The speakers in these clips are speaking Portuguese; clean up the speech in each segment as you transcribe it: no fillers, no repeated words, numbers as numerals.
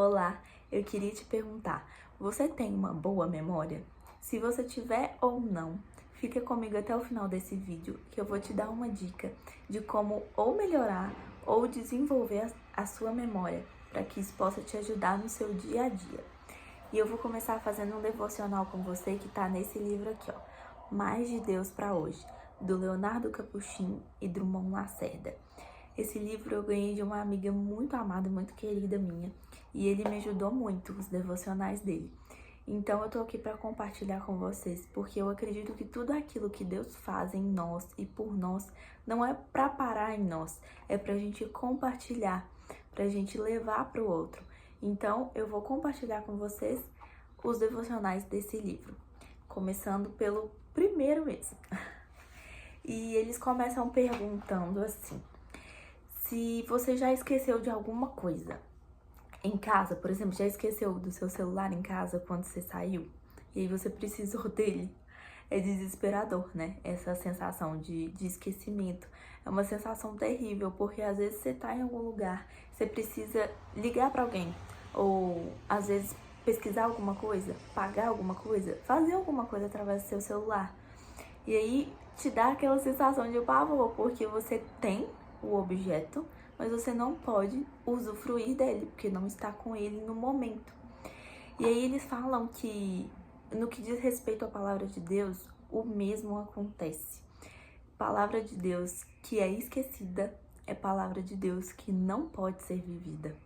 Olá, eu queria te perguntar, você tem uma boa memória? Se você tiver ou não, fica comigo até o final desse vídeo que eu vou te dar uma dica de como ou melhorar ou desenvolver a sua memória para que isso possa te ajudar no seu dia a dia. E eu vou começar fazendo um devocional com você que está nesse livro aqui, ó, Mais de Deus para Hoje, do Leonardo Capuchin e Drummond Lacerda. Esse livro eu ganhei de uma amiga muito amada, muito querida minha, e ele me ajudou muito, os devocionais dele. Então eu tô aqui para compartilhar com vocês, porque eu acredito que tudo aquilo que Deus faz em nós e por nós não é para parar em nós, é pra gente compartilhar, pra gente levar para o outro. Então eu vou compartilhar com vocês os devocionais desse livro, começando pelo primeiro mesmo. E eles começam perguntando assim: se você já esqueceu de alguma coisa em casa, por exemplo, já esqueceu do seu celular em casa quando você saiu e aí você precisou dele, é desesperador, né? Essa sensação de esquecimento é uma sensação terrível, porque às vezes você tá em algum lugar, você precisa ligar pra alguém, ou às vezes pesquisar alguma coisa, pagar alguma coisa, fazer alguma coisa através do seu celular. E aí te dá aquela sensação de pavor, porque você tem o objeto, mas você não pode usufruir dele, porque não está com ele no momento. E aí eles falam que, no que diz respeito à palavra de Deus, o mesmo acontece. Palavra de Deus que é esquecida é palavra de Deus que não pode ser vivida.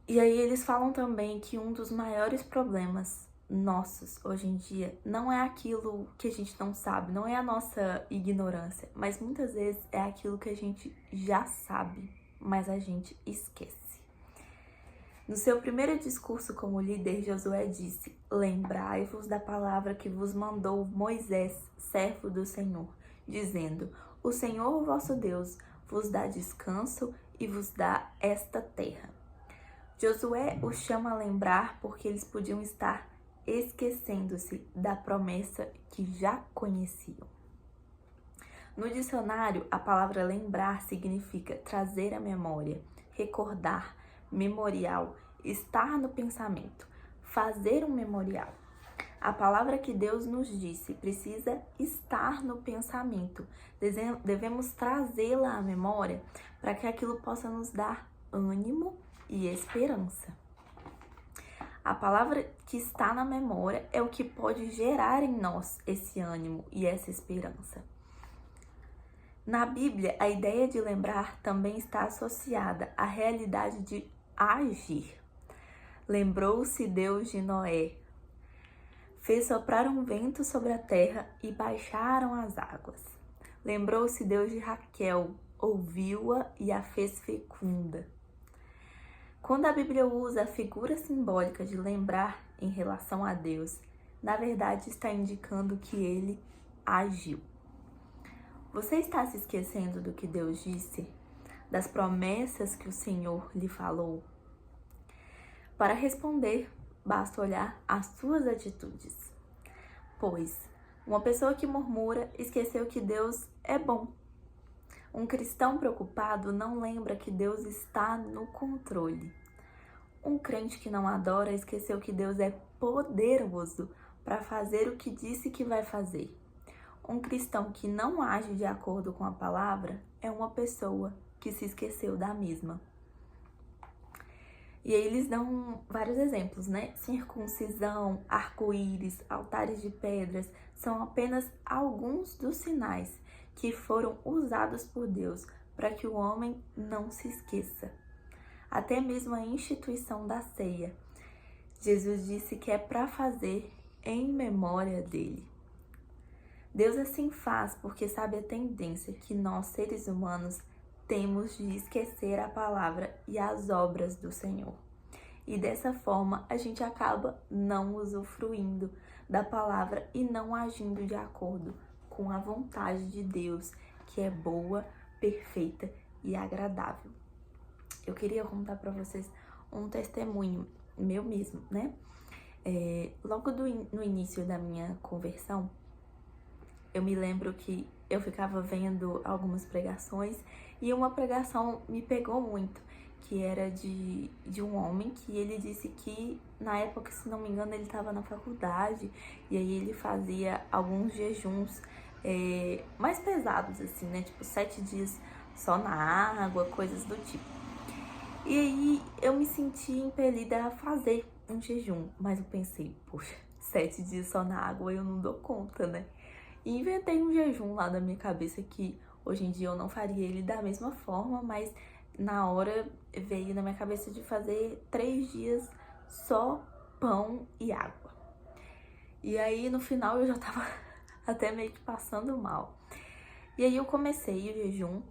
E aí eles falam também que um dos maiores problemas nossos hoje em dia não é aquilo que a gente não sabe, não é a nossa ignorância, mas muitas vezes é aquilo que a gente já sabe, mas a gente esquece. No seu primeiro discurso como líder, Josué disse: lembrai-vos da palavra que vos mandou Moisés, servo do Senhor, dizendo: o Senhor vosso Deus vos dá descanso e vos dá esta terra. Josué os chama a lembrar porque eles podiam estar esquecendo-se da promessa que já conheciam. No dicionário, a palavra lembrar significa trazer à memória, recordar, memorial, estar no pensamento, fazer um memorial. A palavra que Deus nos disse precisa estar no pensamento. Devemos trazê-la à memória para que aquilo possa nos dar ânimo e esperança. A palavra que está na memória é o que pode gerar em nós esse ânimo e essa esperança. Na Bíblia, a ideia de lembrar também está associada à realidade de agir. Lembrou-se Deus de Noé, fez soprar um vento sobre a terra e baixaram as águas. Lembrou-se Deus de Raquel, ouviu-a e a fez fecunda. Quando a Bíblia usa a figura simbólica de lembrar em relação a Deus, na verdade está indicando que ele agiu. Você está se esquecendo do que Deus disse? Das promessas que o Senhor lhe falou? Para responder, basta olhar as suas atitudes. Pois, uma pessoa que murmura esqueceu que Deus é bom. Um cristão preocupado não lembra que Deus está no controle. Um crente que não adora esqueceu que Deus é poderoso para fazer o que disse que vai fazer. Um cristão que não age de acordo com a palavra é uma pessoa que se esqueceu da mesma. E aí eles dão vários exemplos, né? Circuncisão, arco-íris, altares de pedras são apenas alguns dos sinais que foram usados por Deus para que o homem não se esqueça. Até mesmo a instituição da ceia. Jesus disse que é para fazer em memória dele. Deus assim faz porque sabe a tendência que nós, seres humanos, temos de esquecer a palavra e as obras do Senhor. E dessa forma, a gente acaba não usufruindo da palavra e não agindo de acordo com a vontade de Deus, que é boa, perfeita e agradável. Eu queria contar para vocês um testemunho meu mesmo, né? Logo no início da minha conversão, eu me lembro que eu ficava vendo algumas pregações e uma pregação me pegou muito, que era de um homem que ele disse que, na época, se não me engano, ele estava na faculdade e aí ele fazia alguns jejuns mais pesados, assim, né? Tipo, 7 dias só na água, coisas do tipo. E aí eu me senti impelida a fazer um jejum, mas eu pensei, poxa, 7 dias só na água eu não dou conta, né? E inventei um jejum lá na minha cabeça que hoje em dia eu não faria ele da mesma forma, mas na hora veio na minha cabeça de fazer 3 dias só pão e água. E aí no final eu já tava até meio que passando mal. E aí eu comecei o jejum.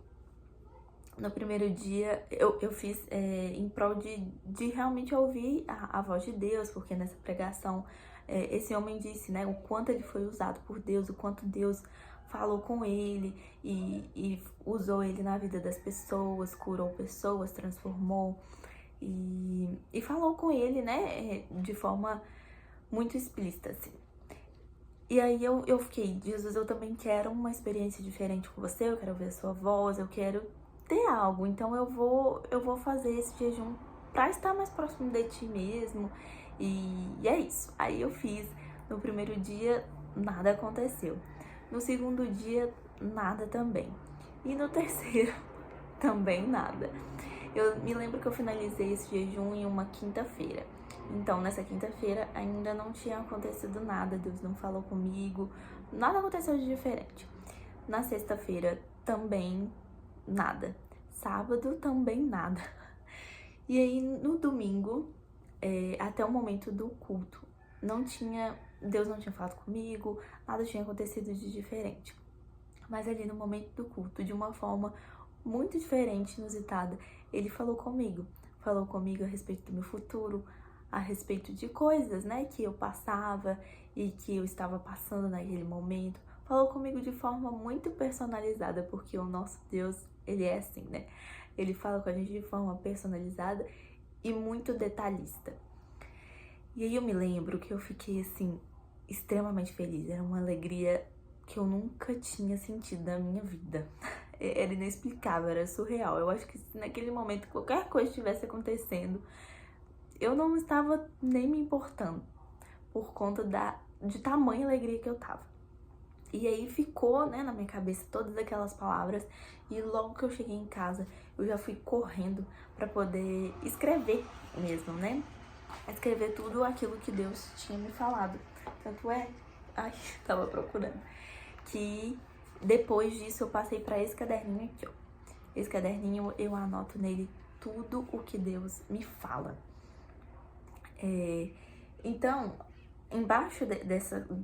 No primeiro dia eu fiz em prol de realmente ouvir a voz de Deus, porque nessa pregação esse homem disse, né, o quanto ele foi usado por Deus, o quanto Deus falou com ele e usou ele na vida das pessoas, curou pessoas, transformou e falou com ele, né, de forma muito explícita, assim. E aí eu fiquei, Jesus, eu também quero uma experiência diferente com você, eu quero ver a sua voz, eu quero ter algo, então eu vou fazer esse jejum pra estar mais próximo de ti mesmo, e é isso. Aí eu fiz, no primeiro dia nada aconteceu, no segundo dia nada também, e no terceiro também nada. Eu me lembro que eu finalizei esse jejum em uma quinta-feira. Então, nessa quinta-feira ainda não tinha acontecido nada, Deus não falou comigo, nada aconteceu de diferente. Na sexta-feira também nada. Sábado também nada. E aí no domingo, até o momento do culto, Deus não tinha falado comigo, nada tinha acontecido de diferente. Mas ali no momento do culto, de uma forma muito diferente, inusitada, ele falou comigo a respeito do meu futuro, a respeito de coisas, né, que eu passava e que eu estava passando naquele momento. Falou comigo de forma muito personalizada, porque o nosso Deus, ele é assim, né? Ele fala com a gente de forma personalizada e muito detalhista. E aí eu me lembro que eu fiquei, assim, extremamente feliz. Era uma alegria que eu nunca tinha sentido na minha vida. Era inexplicável, era surreal. Eu acho que se naquele momento qualquer coisa estivesse acontecendo, eu não estava nem me importando por conta de tamanha alegria que eu tava. E aí ficou, né, na minha cabeça todas aquelas palavras, e logo que eu cheguei em casa, eu já fui correndo para poder escrever mesmo, né? Escrever tudo aquilo que Deus tinha me falado. Tanto ai, tava procurando, que depois disso eu passei para esse caderninho aqui, ó. Esse caderninho eu anoto nele tudo o que Deus me fala. Então, embaixo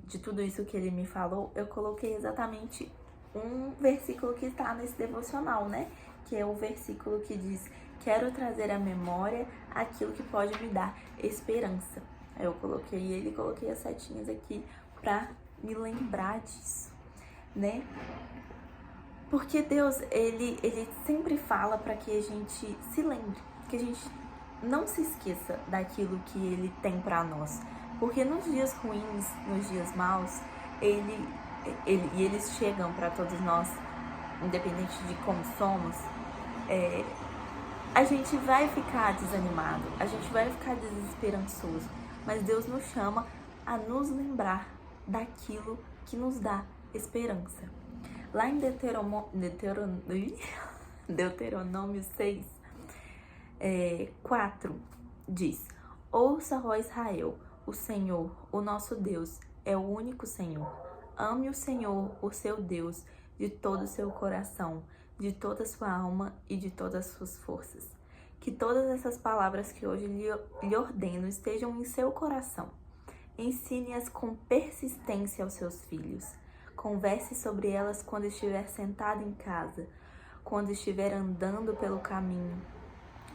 de tudo isso que ele me falou, eu coloquei exatamente um versículo que está nesse devocional, né? Que é o versículo que diz: quero trazer à memória aquilo que pode me dar esperança. Aí eu coloquei ele e coloquei as setinhas aqui pra me lembrar disso, né? Porque Deus, ele sempre fala para que a gente se lembre, que a gente não se esqueça daquilo que ele tem para nós. Porque nos dias ruins, nos dias maus, eles chegam para todos nós, independente de como somos, a gente vai ficar desanimado, a gente vai ficar desesperançoso, mas Deus nos chama a nos lembrar daquilo que nos dá esperança. Lá em Deuteronômio 6, 4, diz: ouça, ó Israel, o Senhor, o nosso Deus, é o único Senhor. Ame o Senhor, o seu Deus, de todo o seu coração, de toda a sua alma e de todas as suas forças. Que todas essas palavras que hoje lhe ordeno estejam em seu coração. Ensine-as com persistência aos seus filhos. Converse sobre elas quando estiver sentado em casa, quando estiver andando pelo caminho,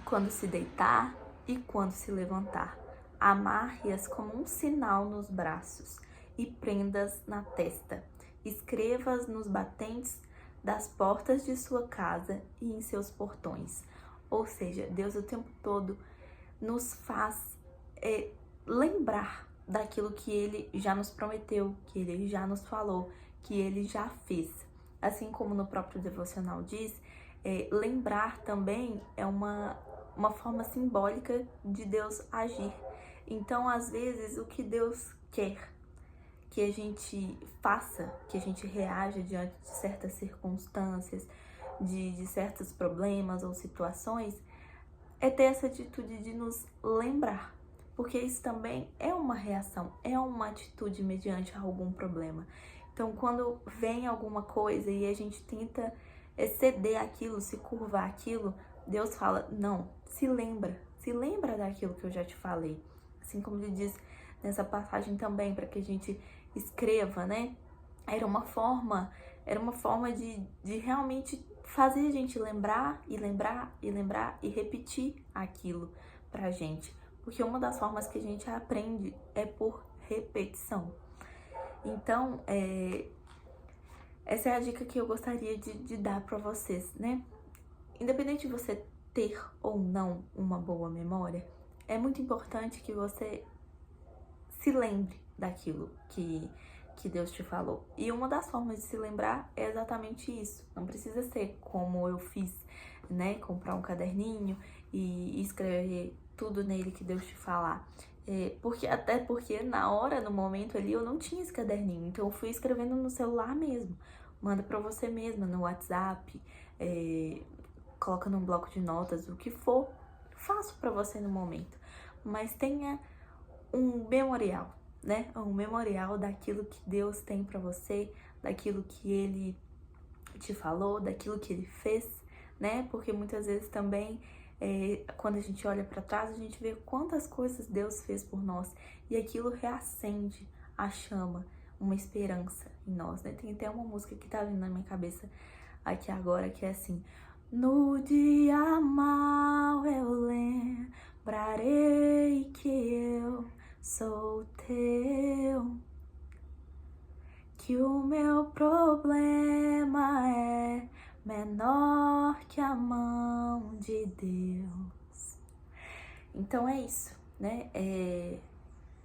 quando se deitar e quando se levantar. Amarre-as como um sinal nos braços e prenda-as na testa. Escreva-as nos batentes das portas de sua casa e em seus portões. Ou seja, Deus o tempo todo nos faz lembrar daquilo que Ele já nos prometeu, que Ele já nos falou, que Ele já fez. Assim como no próprio devocional diz, lembrar também é uma uma forma simbólica de Deus agir. Então, às vezes, o que Deus quer que a gente faça, que a gente reaja diante de certas circunstâncias, de certos problemas ou situações, é ter essa atitude de nos lembrar. Porque isso também é uma reação, é uma atitude mediante algum problema. Então, quando vem alguma coisa e a gente tenta ceder aquilo, se curvar aquilo, Deus fala, não, se lembra daquilo que eu já te falei. Assim como ele diz nessa passagem também, para que a gente escreva, né? Era uma forma de realmente fazer a gente lembrar e lembrar e lembrar e repetir aquilo pra gente. Porque uma das formas que a gente aprende é por repetição. Então, essa é a dica que eu gostaria de dar pra vocês, né? Independente de você ter ou não uma boa memória, é muito importante que você se lembre daquilo que Deus te falou. E uma das formas de se lembrar é exatamente isso. Não precisa ser como eu fiz, né? Comprar um caderninho e escrever tudo nele que Deus te falar. Até porque na hora, no momento ali, eu não tinha esse caderninho. Então eu fui escrevendo no celular mesmo. Manda pra você mesma, no WhatsApp, coloca num bloco de notas, o que for. Faço pra você no momento. Mas tenha um memorial, né? Um memorial daquilo que Deus tem pra você, daquilo que Ele te falou, daquilo que Ele fez, né? Porque muitas vezes também, quando a gente olha pra trás, a gente vê quantas coisas Deus fez por nós e aquilo reacende a chama, uma esperança em nós, né? Tem até uma música que tá vindo na minha cabeça aqui agora, que é assim: no dia mau eu lembrarei que eu sou teu, que o meu problema é menor que a mão de Deus. Então é isso, né?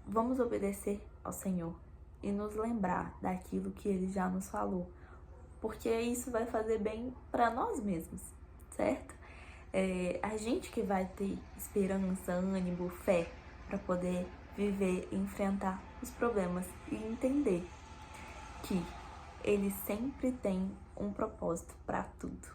Vamos obedecer ao Senhor e nos lembrar daquilo que Ele já nos falou, porque isso vai fazer bem para nós mesmos, certo? A gente que vai ter esperança, ânimo, fé para poder viver e enfrentar os problemas e entender que Ele sempre tem um propósito para tudo.